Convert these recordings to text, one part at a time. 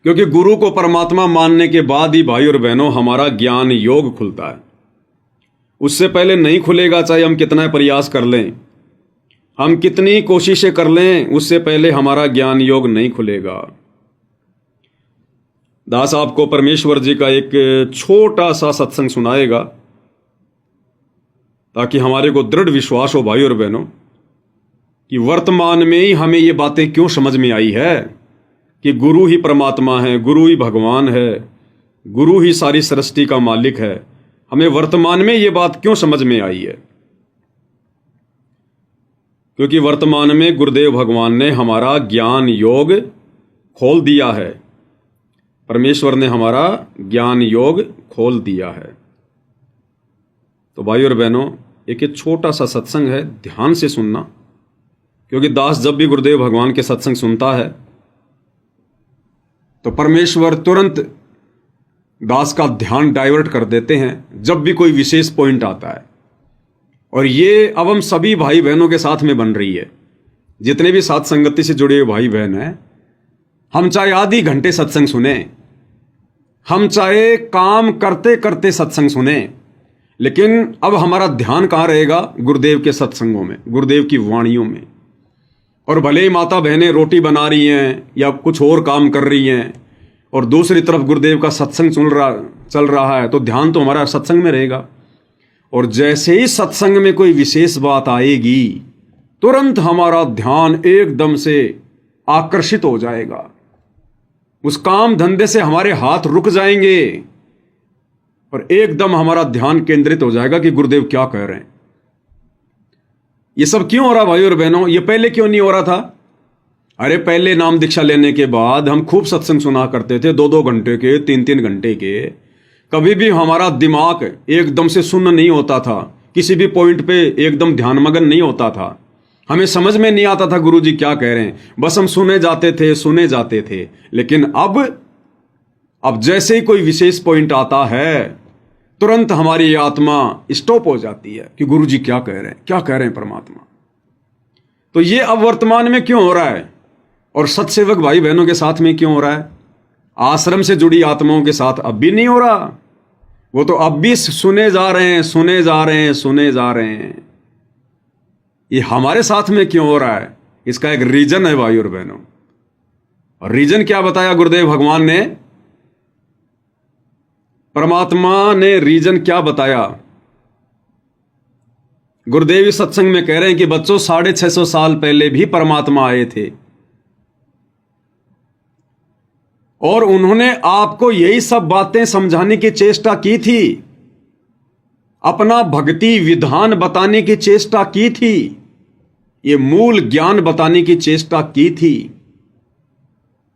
क्योंकि गुरु को परमात्मा मानने के बाद ही भाई और बहनों हमारा ज्ञान योग खुलता है। उससे पहले नहीं खुलेगा, चाहे हम कितना प्रयास कर लें, हम कितनी कोशिशें कर लें, उससे पहले हमारा ज्ञान योग नहीं खुलेगा। दास आपको परमेश्वर जी का एक छोटा सा सत्संग सुनाएगा ताकि हमारे को दृढ़ विश्वास हो भाई और बहनों कि वर्तमान में ही हमें ये बातें क्यों समझ में आई है कि गुरु ही परमात्मा है, गुरु ही भगवान है, गुरु ही सारी सृष्टि का मालिक है। हमें वर्तमान में ये बात क्यों समझ में आई है? क्योंकि वर्तमान में गुरुदेव भगवान ने हमारा ज्ञान योग खोल दिया है। परमेश्वर ने हमारा ज्ञान योग खोल दिया है। तो भाई और बहनों, एक छोटा सा सत्संग है, ध्यान से सुनना, क्योंकि दास जब भी गुरुदेव भगवान के सत्संग सुनता है तो परमेश्वर तुरंत दास का ध्यान डाइवर्ट कर देते हैं जब भी कोई विशेष पॉइंट आता है। और ये अब हम सभी भाई बहनों के साथ में बन रही है। जितने भी साथ संगति से जुड़े हुए भाई बहन हैं, हम चाहे आधी घंटे सत्संग सुने, हम चाहे काम करते करते सत्संग सुने, लेकिन अब हमारा ध्यान कहाँ रहेगा? गुरुदेव के सत्संगों में, गुरुदेव की वाणियों में। और भले ही माता बहनें रोटी बना रही हैं या कुछ और काम कर रही हैं और दूसरी तरफ गुरुदेव का सत्संग चल रहा है, तो ध्यान तो हमारा सत्संग में रहेगा। और जैसे ही सत्संग में कोई विशेष बात आएगी, तुरंत हमारा ध्यान एकदम से आकर्षित हो जाएगा। उस काम धंधे से हमारे हाथ रुक जाएंगे और एकदम हमारा ध्यान केंद्रित हो जाएगा कि गुरुदेव क्या कह रहे हैं। ये सब क्यों हो रहा भाई और बहनों? ये पहले क्यों नहीं हो रहा था? अरे पहले नाम दीक्षा लेने के बाद हम खूब सत्संग सुना करते थे, 2-2 घंटे के, 3-3 घंटे के। कभी भी हमारा दिमाग एकदम से सुन्न नहीं होता था, किसी भी पॉइंट पे एकदम ध्यानमग्न नहीं होता था। हमें समझ में नहीं आता था गुरु जी क्या कह रहे हैं, बस हम सुने जाते थे। लेकिन अब जैसे ही कोई विशेष पॉइंट आता है, तुरंत हमारी आत्मा स्टॉप हो जाती है कि गुरु जी क्या कह रहे हैं परमात्मा। तो ये अब वर्तमान में क्यों हो रहा है और सत्सेवक भाई बहनों के साथ में क्यों हो रहा है? आश्रम से जुड़ी आत्माओं के साथ अब भी नहीं हो रहा। वो तो अब भी सुने जा रहे हैं। ये हमारे साथ में क्यों हो रहा है? इसका एक रीजन है भाई और बहनों। और रीजन क्या बताया गुरुदेव भगवान ने? परमात्मा ने रीजन क्या बताया? गुरुदेव इस सत्संग में कह रहे हैं कि बच्चों, 650 साल पहले भी परमात्मा आए थे और उन्होंने आपको यही सब बातें समझाने की चेष्टा की थी, अपना भक्ति विधान बताने की चेष्टा की थी, ये मूल ज्ञान बताने की चेष्टा की थी,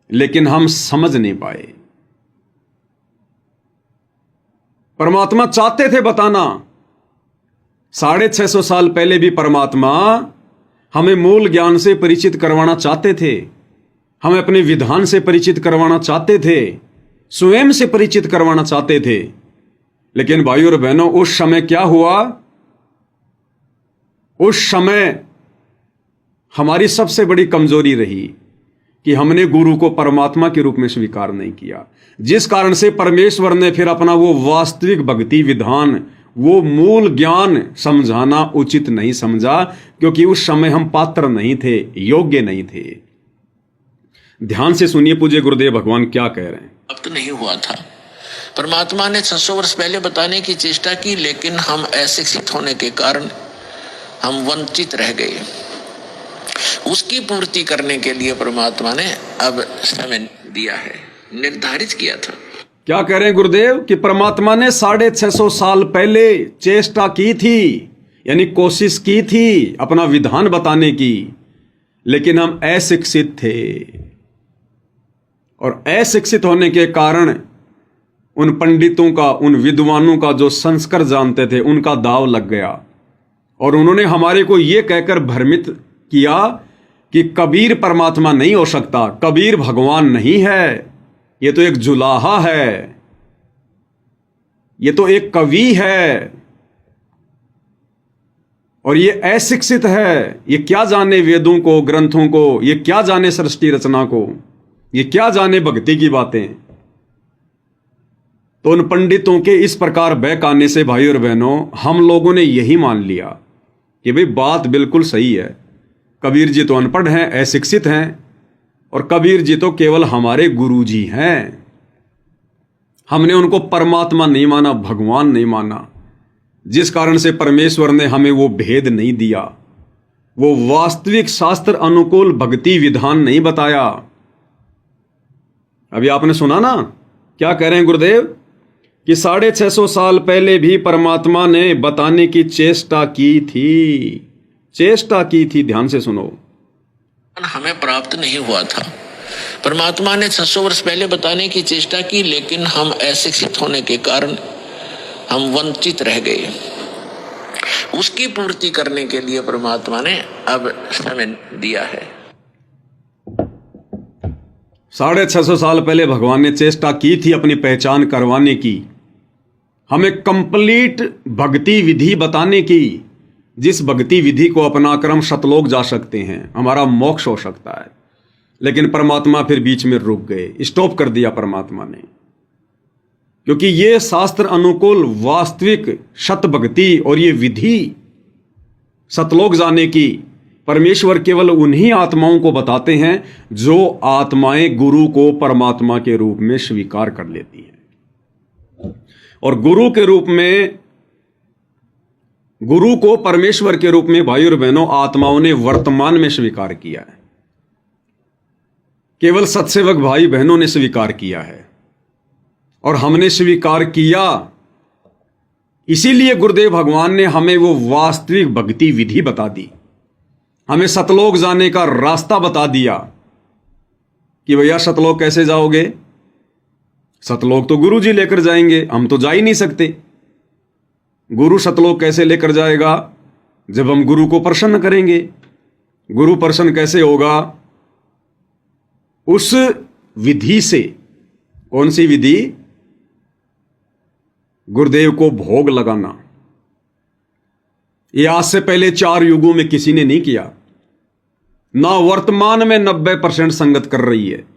लेकिन हम समझ नहीं पाए। परमात्मा चाहते थे बताना। 650 साल पहले भी परमात्मा हमें मूल ज्ञान से परिचित करवाना चाहते थे, हमें अपने विधान से परिचित करवाना चाहते थे, स्वयं से परिचित करवाना चाहते थे। लेकिन भाई और बहनों, उस समय क्या हुआ? उस समय हमारी सबसे बड़ी कमजोरी रही कि हमने गुरु को परमात्मा के रूप में स्वीकार नहीं किया, जिस कारण से परमेश्वर ने फिर अपना वो वास्तविक भक्ति विधान, वो मूल ज्ञान समझाना उचित नहीं समझा, क्योंकि उस समय हम पात्र नहीं थे, योग्य नहीं थे। ध्यान से सुनिए पूज्य गुरुदेव भगवान क्या कह रहे हैं। अब तो नहीं हुआ था। परमात्मा ने 600 वर्ष पहले बताने की चेष्टा की, लेकिन हम अशिक्षित होने के कारण हम वंचित रह गए। उसकी पूर्ति करने के लिए परमात्मा ने अब समय दिया है, निर्धारित किया था। क्या कह रहे हैं गुरुदेव कि परमात्मा ने 650 साल पहले चेष्टा की थी, यानी कोशिश की थी अपना विधान बताने की, लेकिन हम अशिक्षित थे और अशिक्षित होने के कारण उन पंडितों का, उन विद्वानों का जो संस्कार जानते थे, उनका दाव लग गया और उन्होंने हमारे को यह कहकर भ्रमित किया कि कबीर परमात्मा नहीं हो सकता, कबीर भगवान नहीं है, ये तो एक जुलाहा है, ये तो एक कवि है और ये अशिक्षित है, ये क्या जाने वेदों को, ग्रंथों को, ये क्या जाने सृष्टि रचना को। ये क्या जाने भक्ति की बातें। तो उन पंडितों के इस प्रकार बहकाने से भाई और बहनों हम लोगों ने यही मान लिया कि भाई बात बिल्कुल सही है, कबीर जी तो अनपढ़ हैं, अशिक्षित हैं, और कबीर जी तो केवल हमारे गुरु जी हैं। हमने उनको परमात्मा नहीं माना, भगवान नहीं माना, जिस कारण से परमेश्वर ने हमें वो भेद नहीं दिया, वो वास्तविक शास्त्र अनुकूल भक्ति विधान नहीं बताया। अभी आपने सुना ना क्या कह रहे हैं गुरुदेव कि 650 साल पहले भी परमात्मा ने बताने की चेष्टा की थी। ध्यान से सुनो, हमें प्राप्त नहीं हुआ था। परमात्मा ने 600 वर्ष पहले बताने की चेष्टा की, लेकिन हम अशिक्षित होने के कारण हम वंचित रह गए। उसकी पूर्ति करने के लिए परमात्मा ने अब समय दिया है। 650 साल पहले भगवान ने चेष्टा की थी अपनी पहचान करवाने की, हमें कंप्लीट भक्ति विधि बताने की, जिस भक्ति विधि को अपनाकर हम सतलोक जा सकते हैं, हमारा मोक्ष हो सकता है। लेकिन परमात्मा फिर बीच में रुक गए, स्टॉप कर दिया परमात्मा ने, क्योंकि ये शास्त्र अनुकूल वास्तविक सत भक्ति और ये विधि सतलोक जाने की परमेश्वर केवल उन्हीं आत्माओं को बताते हैं जो आत्माएं गुरु को परमात्मा के रूप में स्वीकार कर लेती हैं। और गुरु के रूप में, गुरु को परमेश्वर के रूप में भाई और बहनों आत्माओं ने वर्तमान में स्वीकार किया है, केवल सत्सेवक भाई बहनों ने स्वीकार किया है। और हमने स्वीकार किया, इसीलिए गुरुदेव भगवान ने हमें वो वास्तविक भक्ति विधि बता दी, हमें सतलोक जाने का रास्ता बता दिया कि भैया सतलोक कैसे जाओगे। सतलोक तो गुरु जी लेकर जाएंगे, हम तो जा ही नहीं सकते। गुरु सतलोक कैसे लेकर जाएगा? जब हम गुरु को प्रसन्न करेंगे। गुरु प्रसन्न कैसे होगा? उस विधि से। कौन सी विधि? गुरुदेव को भोग लगाना। यह आज से पहले 4 युगों में किसी ने नहीं किया, ना वर्तमान में 90% संगत कर रही है।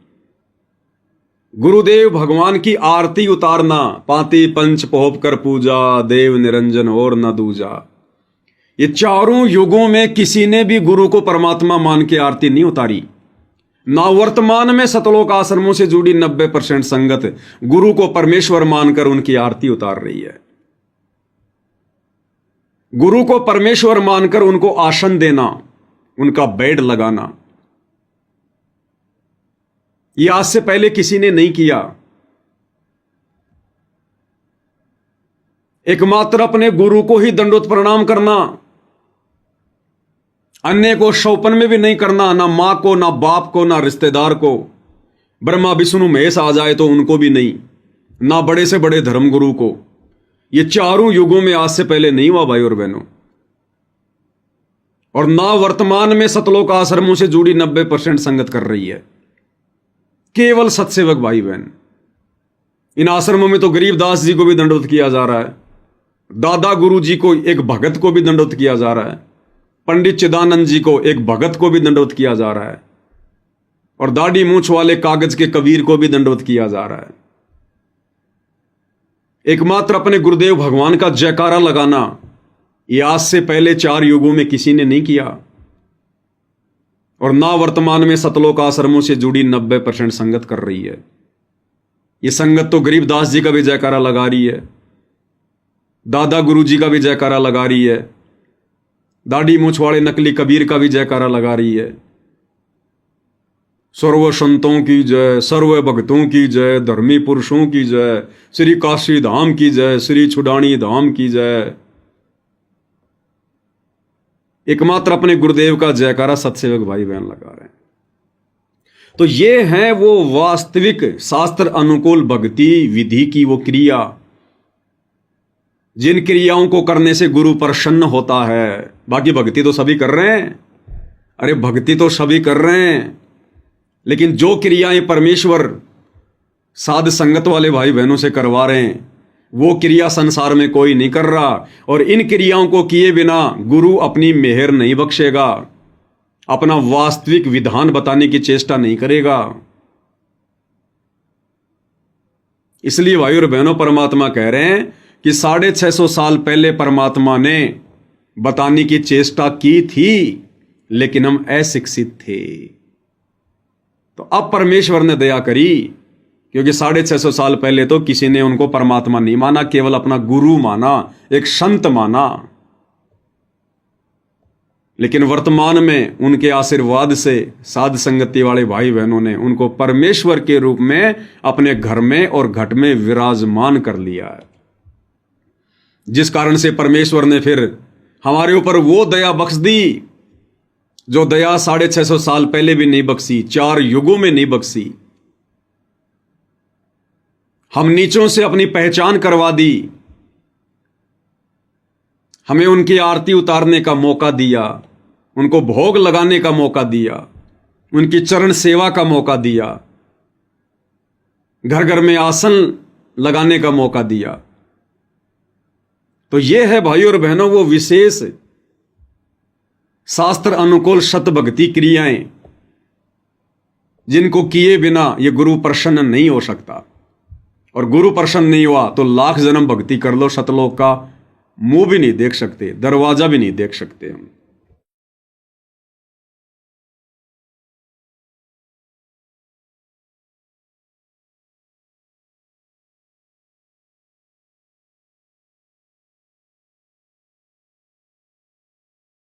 गुरुदेव भगवान की आरती उतारना, पाती पंच पोप कर पूजा, देव निरंजन और न दूजा, ये 4 युगों में किसी ने भी गुरु को परमात्मा मान के आरती नहीं उतारी। ना वर्तमान में सतलोक आश्रमों से जुड़ी 90% संगत गुरु को परमेश्वर मानकर उनकी आरती उतार रही है। गुरु को परमेश्वर मानकर उनको आसन देना, उनका बेड लगाना, यह आज से पहले किसी ने नहीं किया। एकमात्र अपने गुरु को ही दंडोत प्रणाम करना, अन्य को शौपन में भी नहीं करना, ना मां को, ना बाप को, ना रिश्तेदार को। ब्रह्मा विष्णु महेश आ जाए तो उनको भी नहीं, ना बड़े से बड़े धर्मगुरु को। ये 4 युगों में आज से पहले नहीं हुआ भाई और बहनों। और ना वर्तमान में सतलोक आश्रमों से जुड़ी 90% संगत कर रही है, केवल सत्सेवक भाई बहन। इन आश्रमों में तो गरीबदास जी को भी दंडोत किया जा रहा है, दादा गुरु जी को, एक भगत को भी दंडोत किया जा रहा है, पंडित चिदानंद जी को, एक भगत को भी दंडोत किया जा रहा है, और दाढ़ी मूंछ वाले कागज के कबीर को भी दंडोत किया जा रहा है। एकमात्र अपने गुरुदेव भगवान का जयकारा लगाना, यह आज से पहले 4 युगों में किसी ने नहीं किया। और ना वर्तमान में सतलोक आश्रमों से जुड़ी 90% संगत कर रही है। यह संगत तो गरीबदास जी का भी जयकारा लगा रही है, दादा गुरु जी का भी जयकारा लगा रही है, दाढ़ी मूंछ वाले नकली कबीर का भी जयकारा लगा रही है। सर्व संतों की जय, सर्व भक्तों की जय, धर्मी पुरुषों की जय, श्री काशी धाम की जय, श्री छुडानी धाम की जय। एकमात्र अपने गुरुदेव का जयकारा सत्सेवक भाई बहन लगा रहे हैं। तो ये है वो वास्तविक शास्त्र अनुकूल भक्ति विधि की वो क्रिया, जिन क्रियाओं को करने से गुरु प्रसन्न होता है। बाकी भक्ति तो सभी कर रहे हैं, अरे भक्ति तो सभी कर रहे हैं, लेकिन जो क्रियाएं परमेश्वर साध संगत वाले भाई बहनों से करवा रहे हैं, वो क्रिया संसार में कोई नहीं कर रहा। और इन क्रियाओं को किए बिना गुरु अपनी मेहर नहीं बख्शेगा, अपना वास्तविक विधान बताने की चेष्टा नहीं करेगा। इसलिए भाई और बहनों, परमात्मा कह रहे हैं कि 650 साल पहले परमात्मा ने बताने की चेष्टा की थी, लेकिन हम अशिक्षित थे। तो अब परमेश्वर ने दया करी, क्योंकि 650 साल पहले तो किसी ने उनको परमात्मा नहीं माना, केवल अपना गुरु माना, एक संत माना। लेकिन वर्तमान में उनके आशीर्वाद से साध संगति वाले भाई बहनों ने उनको परमेश्वर के रूप में अपने घर में और घट में विराजमान कर लिया है, जिस कारण से परमेश्वर ने फिर हमारे ऊपर वो दया बख्श दी जो दया 650 साल पहले भी नहीं बख्शी, 4 युगों में नहीं बख्शी। हम नीचों से अपनी पहचान करवा दी, हमें उनकी आरती उतारने का मौका दिया, उनको भोग लगाने का मौका दिया, उनकी चरण सेवा का मौका दिया, घर घर में आसन लगाने का मौका दिया। तो यह है भाई और बहनों वो विशेष शास्त्र अनुकूल शत भक्ति क्रियाएं, जिनको किए बिना ये गुरु प्रसन्न नहीं हो सकता। और गुरु प्रसन्न नहीं हुआ तो लाख जन्म भक्ति कर लो, सतलोक का मुंह भी नहीं देख सकते, दरवाजा भी नहीं देख सकते हम।